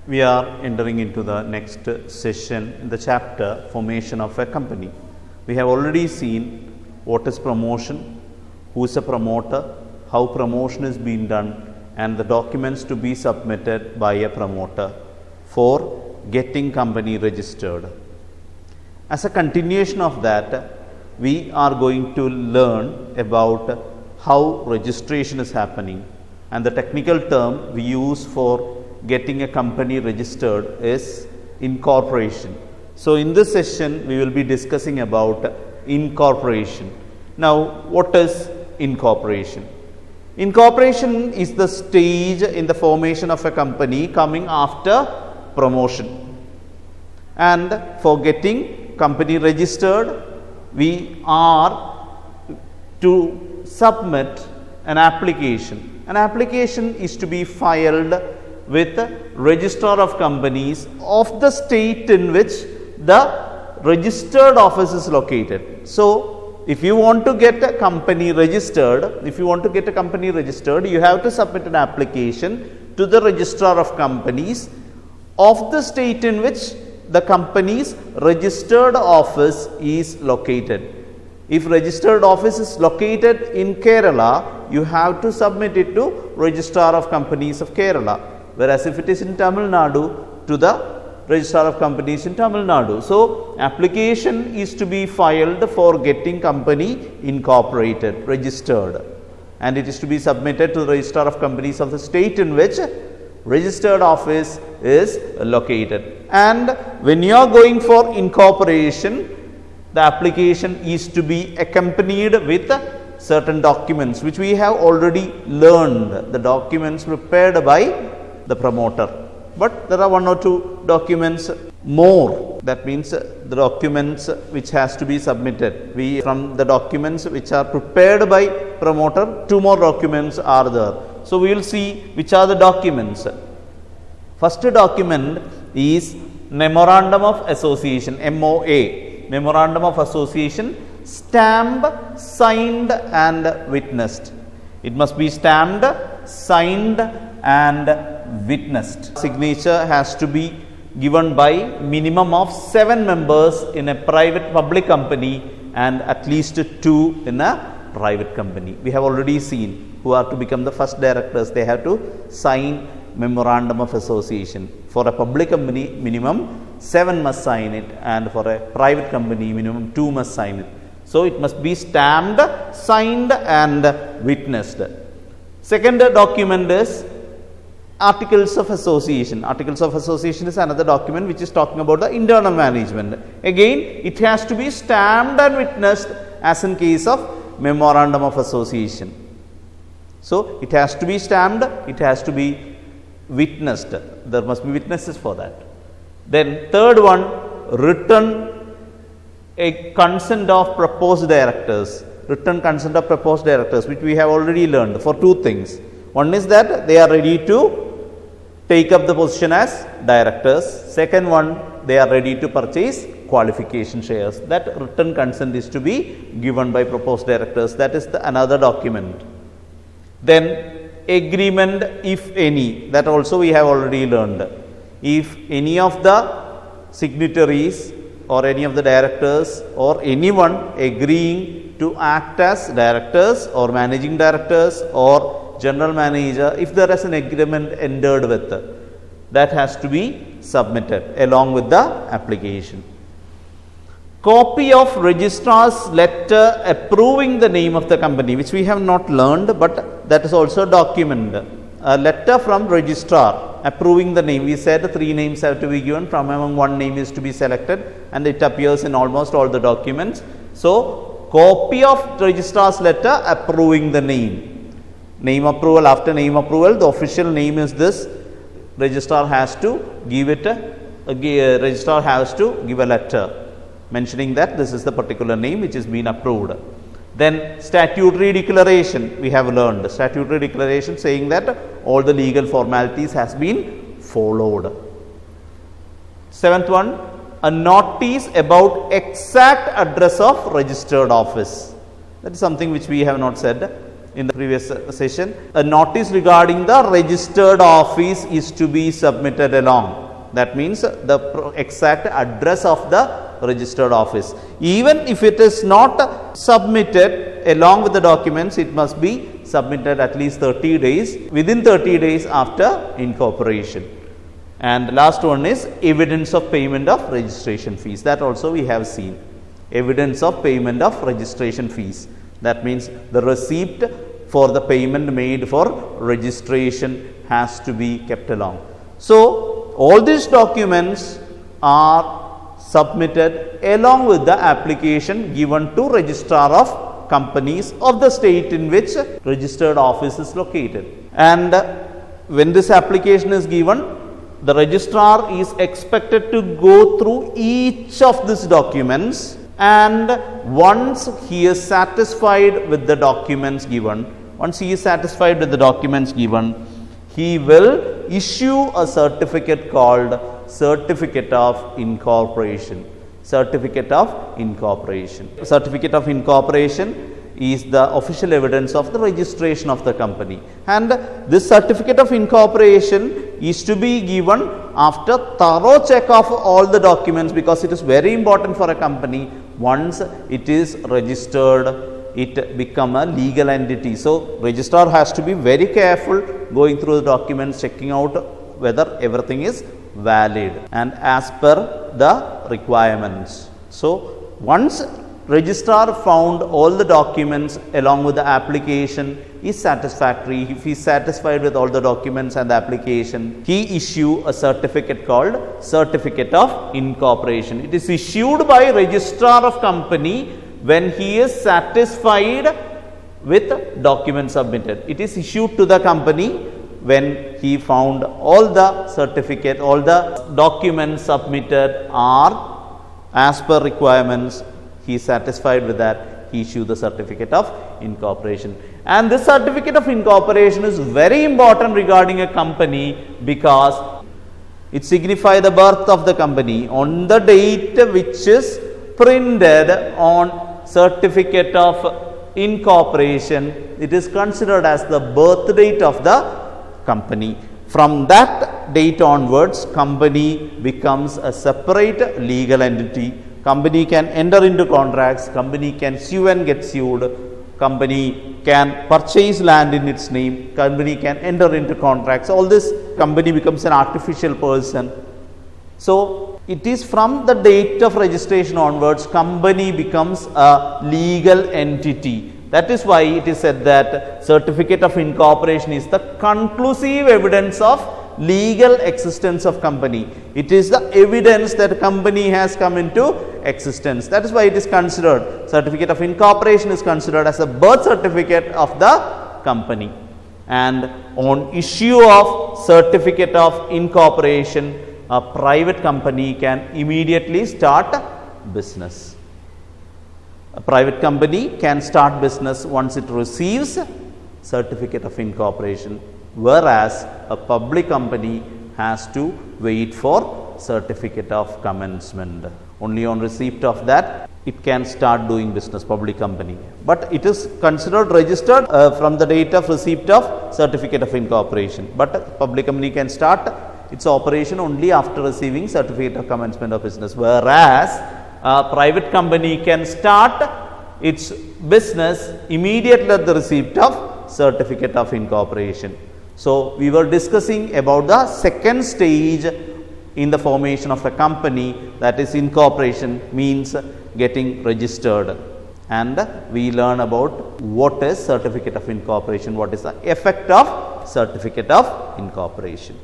We are entering into the next session in the chapter Formation of a Company. We have already seen what is promotion, who is a promoter, how promotion is being done, and the documents to be submitted by a promoter for getting company registered. As a continuation of that, we are going to learn about how registration is happening, and the technical term we use for getting a company registered is incorporation. So, in this session we will be discussing about incorporation. Now, what is incorporation? Incorporation is the stage in the formation of a company coming after promotion. And for getting company registered, we are to submit an application. An application is to be filed with registrar of companies of the state in which the registered office is located. So, if you want to get a company registered, you have to submit an application to the registrar of companies of the state in which the company's registered office is located. If registered office is located in Kerala, you have to submit it to registrar of companies of Kerala. Whereas if it is in Tamil Nadu, to the registrar of companies in Tamil Nadu. So, application is to be filed for getting company incorporated, registered, and it is to be submitted to the registrar of companies of the state in which registered office is located. And when you are going for incorporation, the application is to be accompanied with certain documents which we have already learned, the documents prepared by the promoter. But there are one or two documents more, that means the documents which has to be submitted. From the documents which are prepared by promoter, two more documents are there. So, we will see which are the documents. First document is Memorandum of Association, MOA, Memorandum of Association, stamped, signed and witnessed. It must be stamped, signed and witnessed. Signature has to be given by minimum of 7 members in a private public company and at least 2 in a private company. We have already seen who are to become the first directors, they have to sign Memorandum of Association. For a public company, minimum 7 must sign it, and for a private company, minimum 2 must sign it. So, it must be stamped, signed and witnessed. Second document is Articles of Association. Articles of Association is another document which is talking about the internal management. Again, it has to be stamped and witnessed as in case of Memorandum of Association. So, it has to be stamped, it has to be witnessed. There must be witnesses for that. Then third one, written a consent of proposed directors. Written consent of proposed directors, which we have already learned for 2 things. One is that they are ready to take up the position as directors. Second one, they are ready to purchase qualification shares. That written consent is to be given by proposed directors. That is another document. Then agreement, if any, that also we have already learned. If any of the signatories or any of the directors or anyone agreeing to act as directors or managing directors or general manager, if there is an agreement entered with, that has to be submitted along with the application. Copy of registrar's letter approving the name of the company, which we have not learned, but that is also a document. A letter from registrar approving the name. We said 3 names have to be given, from among 1 name is to be selected, and it appears in almost all the documents. So, copy of registrar's letter approving the name. Name approval, after name approval, the official name is this. Registrar has to give it, registrar has to give a letter mentioning that this is the particular name which is being approved. Then statutory declaration, we have learned. Statutory declaration saying that all the legal formalities has been followed. 7th one, a notice about exact address of registered office. That is something which we have not said. in the previous session. A notice regarding the registered office is to be submitted along. That means the exact address of the registered office. Even if it is not submitted along with the documents, it must be submitted at least 30 days, within 30 days after incorporation. And the last one is evidence of payment of registration fees. That also we have seen. Evidence of payment of registration fees. That means the receipt for the payment made for registration has to be kept along. So, all these documents are submitted along with the application given to registrar of companies of the state in which registered office is located. And when this application is given, the registrar is expected to go through each of these documents, and once he is satisfied with the documents given, he will issue a certificate called Certificate of Incorporation. Certificate of Incorporation. Certificate of Incorporation is the official evidence of the registration of the company, and this Certificate of Incorporation is to be given after thorough check of all the documents, because it is very important for a company. Once it is registered, it become a legal entity. So, registrar has to be very careful going through the documents, checking out whether everything is valid and as per the requirements. So, once registrar found all the documents along with the application is satisfactory, if he is satisfied with all the documents and the application, he issue a certificate called Certificate of Incorporation. It is issued by registrar of company when he is satisfied with documents submitted. It is issued to the company when he found all the certificate, all the documents submitted are as per requirements. He is satisfied with that, he issue the Certificate of Incorporation. And this Certificate of Incorporation is very important regarding a company, because it signifies the birth of the company. On the date which is printed on Certificate of Incorporation, it is considered as the birth date of the company. From that date onwards, company becomes a separate legal entity. Company can enter into contracts, company can sue and get sued, company can purchase land in its name, company can enter into contracts. All this, company becomes an artificial person. So, it is from the date of registration onwards, company becomes a legal entity. That is why it is said that Certificate of Incorporation is the conclusive evidence of legal existence of company. It is the evidence that company has come into existence. That is why it is considered, Certificate of Incorporation is considered as a birth certificate of the company. And on issue of Certificate of Incorporation, a private company can immediately start business. A private company can start business once it receives Certificate of Incorporation, whereas a public company has to wait for Certificate of Commencement. Only on receipt of that it can start doing business, public company. But it is considered registered from the date of receipt of Certificate of Incorporation. But a public company can start its operation only after receiving Certificate of Commencement of business, whereas a private company can start its business immediately at the receipt of Certificate of Incorporation. So, we were discussing about the second stage in the formation of a company, that is incorporation, means getting registered, and we learn about what is Certificate of Incorporation, what is the effect of Certificate of Incorporation.